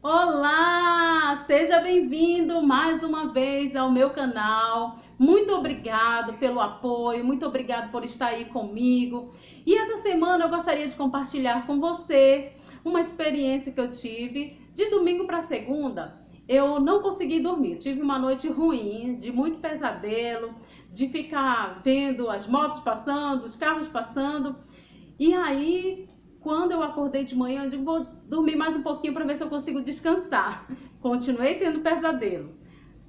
Olá! Seja bem-vindo mais uma vez ao meu canal. Muito obrigado pelo apoio, muito obrigado por estar aí comigo. E essa semana eu gostaria de compartilhar com você uma experiência que eu tive de domingo para segunda. Eu não consegui dormir, tive uma noite ruim, de muito pesadelo, de ficar vendo as motos passando, os carros passando. E aí, quando eu acordei de manhã, eu digo, vou dormir mais um pouquinho para ver se eu consigo descansar. Continuei tendo pesadelo.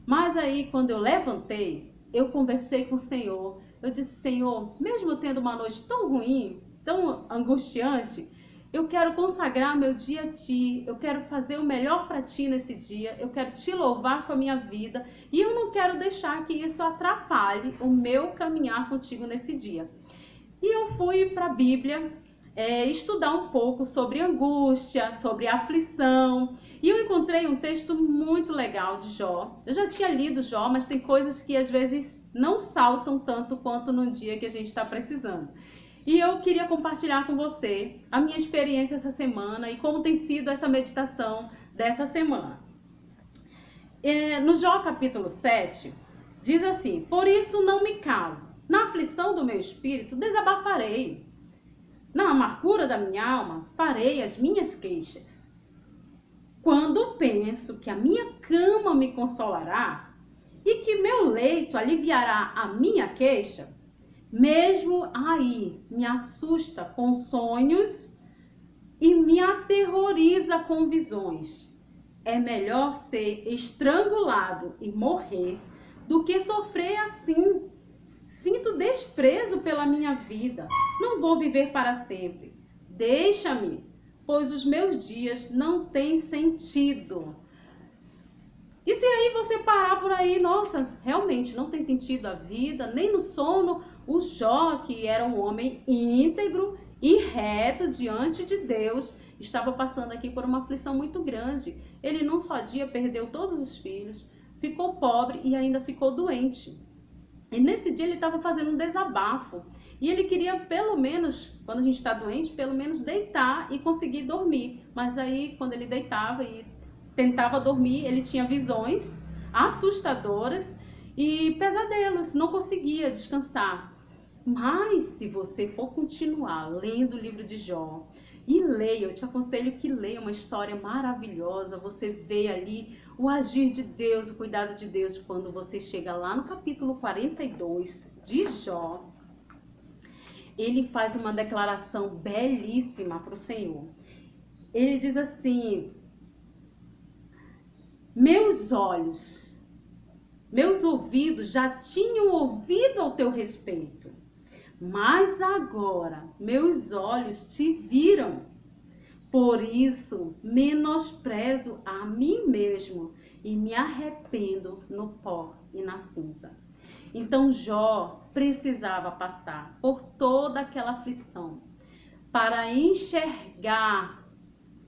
Mas aí, quando eu levantei, eu conversei com o Senhor. Eu disse, Senhor, mesmo tendo uma noite tão ruim, tão angustiante, eu quero consagrar meu dia a Ti. Eu quero fazer o melhor para Ti nesse dia. Eu quero Te louvar com a minha vida. E eu não quero deixar que isso atrapalhe o meu caminhar contigo nesse dia. E eu fui para a Bíblia estudar um pouco sobre angústia, sobre aflição. E eu encontrei um texto muito legal de Jó. Eu já tinha lido Jó, mas tem coisas que às vezes não saltam tanto quanto no dia que a gente está precisando. E eu queria compartilhar com você a minha experiência essa semana e como tem sido essa meditação dessa semana. No Jó capítulo 7, diz assim: Por isso não me calo, na aflição do meu espírito desabafarei. Na amargura da minha alma farei as minhas queixas. Quando penso que a minha cama me consolará e que meu leito aliviará a minha queixa, mesmo aí me assusta com sonhos e me aterroriza com visões. É melhor ser estrangulado e morrer do que sofrer assim. Sinto desprezo pela minha vida. Não vou viver para sempre. Deixa-me, pois os meus dias não têm sentido. E se aí você parar por aí, nossa, realmente não tem sentido a vida, nem no sono. O Jó, que era um homem íntegro e reto diante de Deus, estava passando aqui por uma aflição muito grande. Ele num só dia perdeu todos os filhos, ficou pobre e ainda ficou doente. E nesse dia ele estava fazendo um desabafo. E ele queria pelo menos, quando a gente está doente, pelo menos deitar e conseguir dormir. Mas aí quando ele deitava e tentava dormir, ele tinha visões assustadoras e pesadelos, não conseguia descansar. Mas se você for continuar lendo o livro de Jó e leia, eu te aconselho que leia uma história maravilhosa, você vê ali o agir de Deus, o cuidado de Deus, quando você chega lá no capítulo 42 de Jó, ele faz uma declaração belíssima para o Senhor. Ele diz assim: meus olhos, meus ouvidos já tinham ouvido ao teu respeito, mas agora meus olhos te viram. Por isso menosprezo a mim mesmo e me arrependo no pó e na cinza. Então Jó precisava passar por toda aquela aflição para enxergar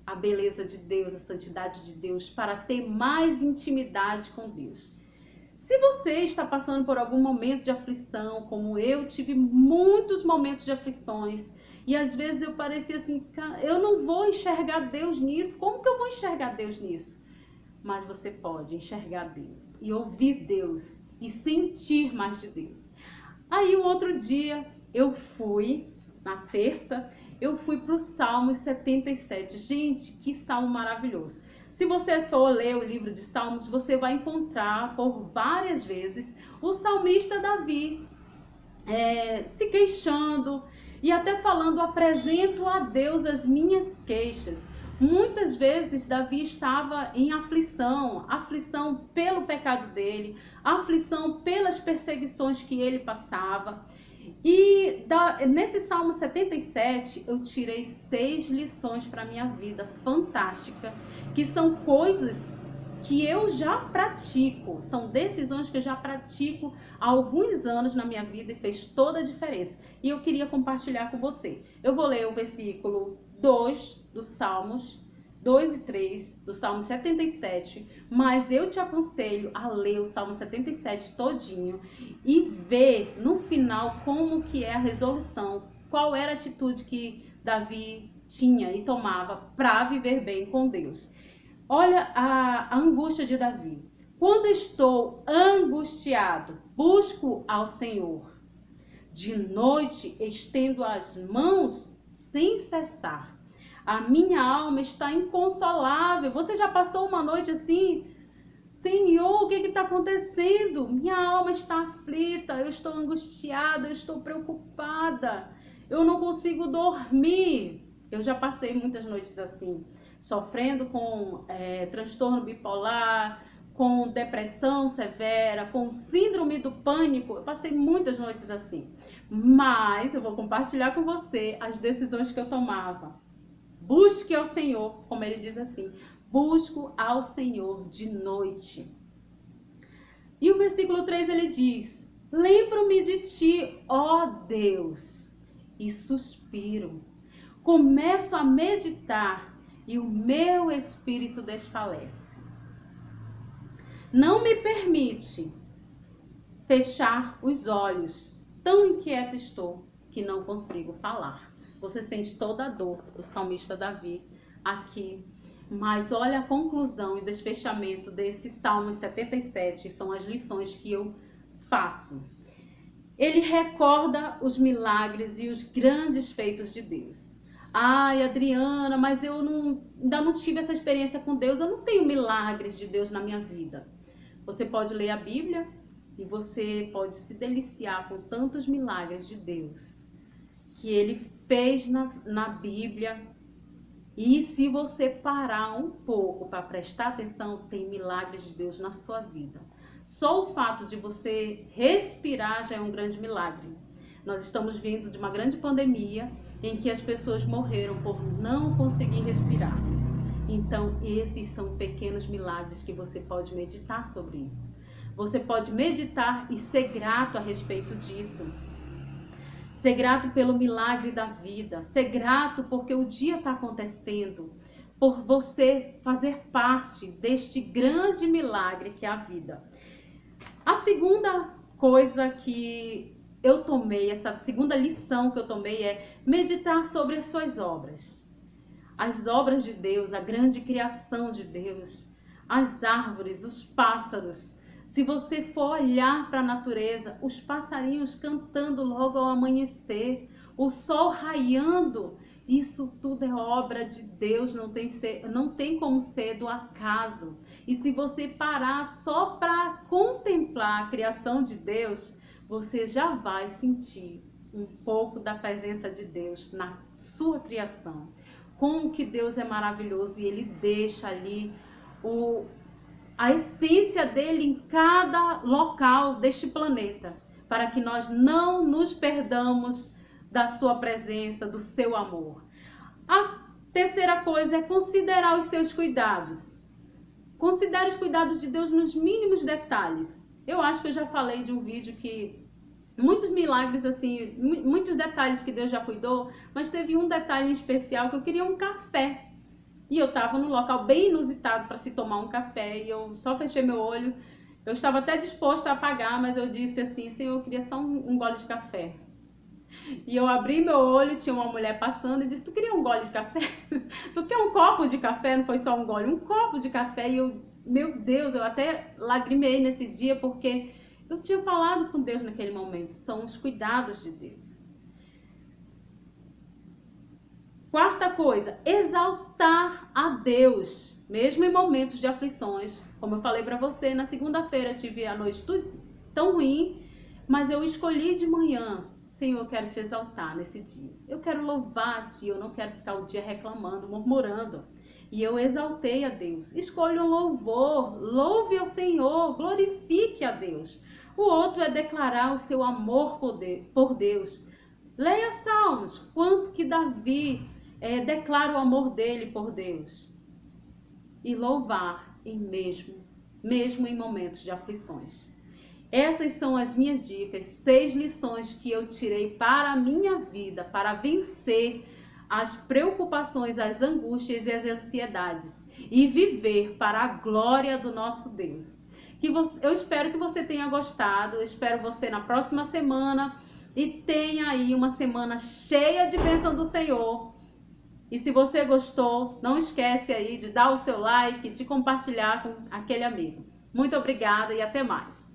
a beleza de Deus, a santidade de Deus, para ter mais intimidade com Deus. Se você está passando por algum momento de aflição, como eu tive muitos momentos de aflições, e às vezes eu parecia assim, eu não vou enxergar Deus nisso, como que eu vou enxergar Deus nisso? Mas você pode enxergar Deus e ouvir Deus e sentir mais de Deus. Aí um outro dia eu fui, na terça, eu fui para o Salmo 77. Gente, que salmo maravilhoso. Se você for ler o livro de Salmos, você vai encontrar por várias vezes o salmista Davi se queixando e até falando: apresento a Deus as minhas queixas. Muitas vezes Davi estava em aflição, aflição pelo pecado dele, aflição pelas perseguições que ele passava. E nesse Salmo 77 eu tirei 6 lições para a minha vida fantástica, que são coisas que eu já pratico, são decisões que eu já pratico há alguns anos na minha vida e fez toda a diferença. E eu queria compartilhar com você. Eu vou ler o versículo 2 dos Salmos, 2 e 3 do Salmo 77, mas eu te aconselho a ler o Salmo 77 todinho e ver no final como que é a resolução, qual era a atitude que Davi tinha e tomava para viver bem com Deus. Olha a angústia de Davi. Quando estou angustiado, busco ao Senhor. De noite estendo as mãos sem cessar. A minha alma está inconsolável. Você já passou uma noite assim? Senhor, o que está acontecendo? Minha alma está aflita, eu estou angustiada, eu estou preocupada. Eu não consigo dormir. Eu já passei muitas noites assim, sofrendo com transtorno bipolar, com depressão severa, com síndrome do pânico. Eu passei muitas noites assim. Mas eu vou compartilhar com você as decisões que eu tomava. Busque ao Senhor, como ele diz assim, busco ao Senhor de noite. E o versículo 3 ele diz, lembro-me de ti, ó Deus, e suspiro. Começo a meditar e o meu espírito desfalece. Não me permite fechar os olhos, tão inquieto estou que não consigo falar. Você sente toda a dor do salmista Davi aqui. Mas olha a conclusão e desfechamento desse Salmo 77, são as lições que eu faço. Ele recorda os milagres e os grandes feitos de Deus. Ai, Adriana, mas eu ainda não tive essa experiência com Deus, eu não tenho milagres de Deus na minha vida. Você pode ler a Bíblia e você pode se deliciar com tantos milagres de Deus que Ele fez na Bíblia. E se você parar um pouco para prestar atenção, tem milagres de Deus na sua vida. Só o fato de você respirar já é um grande milagre. Nós estamos vindo de uma grande pandemia em que as pessoas morreram por não conseguir respirar. Então, esses são pequenos milagres que você pode meditar sobre isso. Você pode meditar e ser grato a respeito disso. Ser grato pelo milagre da vida. Ser grato porque o dia está acontecendo. Por você fazer parte deste grande milagre que é a vida. A segunda coisa que eu tomei, essa segunda lição que eu tomei é meditar sobre as suas obras. As obras de Deus, a grande criação de Deus, as árvores, os pássaros. Se você for olhar para a natureza, os passarinhos cantando logo ao amanhecer, o sol raiando, isso tudo é obra de Deus, não tem como ser do acaso. E se você parar só para contemplar a criação de Deus, você já vai sentir um pouco da presença de Deus na sua criação. Como que Deus é maravilhoso e Ele deixa ali a essência dele em cada local deste planeta, para que nós não nos perdamos da sua presença, do seu amor. A terceira coisa é considerar os seus cuidados. Considere os cuidados de Deus nos mínimos detalhes. Eu acho que eu já falei de um vídeo que muitos milagres, assim, muitos detalhes que Deus já cuidou, mas teve um detalhe em especial que eu queria um café. E eu estava num local bem inusitado para se tomar um café e eu só fechei meu olho. Eu estava até disposta a pagar, mas eu disse assim, Senhor, eu queria só um gole de café. E eu abri meu olho, tinha uma mulher passando e disse, tu queria um gole de café? Tu quer um copo de café? Não foi só um gole, um copo de café. E eu, meu Deus, eu até lagrimei nesse dia porque eu tinha falado com Deus naquele momento. São os cuidados de Deus. Quarta coisa, exaltar a Deus, mesmo em momentos de aflições. Como eu falei para você, na segunda-feira eu tive a noite tão ruim, mas eu escolhi de manhã, Senhor, eu quero te exaltar nesse dia. Eu quero louvar a Ti, eu não quero ficar o dia reclamando, murmurando. E eu exaltei a Deus. Escolha um louvor, louve ao Senhor, glorifique a Deus. O outro é declarar o seu amor por Deus. Leia Salmos, quanto que Davi declara o amor dele por Deus. E louvar mesmo em momentos de aflições. Essas são as minhas dicas, 6 lições que eu tirei para a minha vida, para vencer as preocupações, as angústias e as ansiedades e viver para a glória do nosso Deus. Eu espero que você tenha gostado, eu espero você na próxima semana e tenha aí uma semana cheia de bênção do Senhor. E se você gostou, não esquece aí de dar o seu like, de compartilhar com aquele amigo. Muito obrigada e até mais.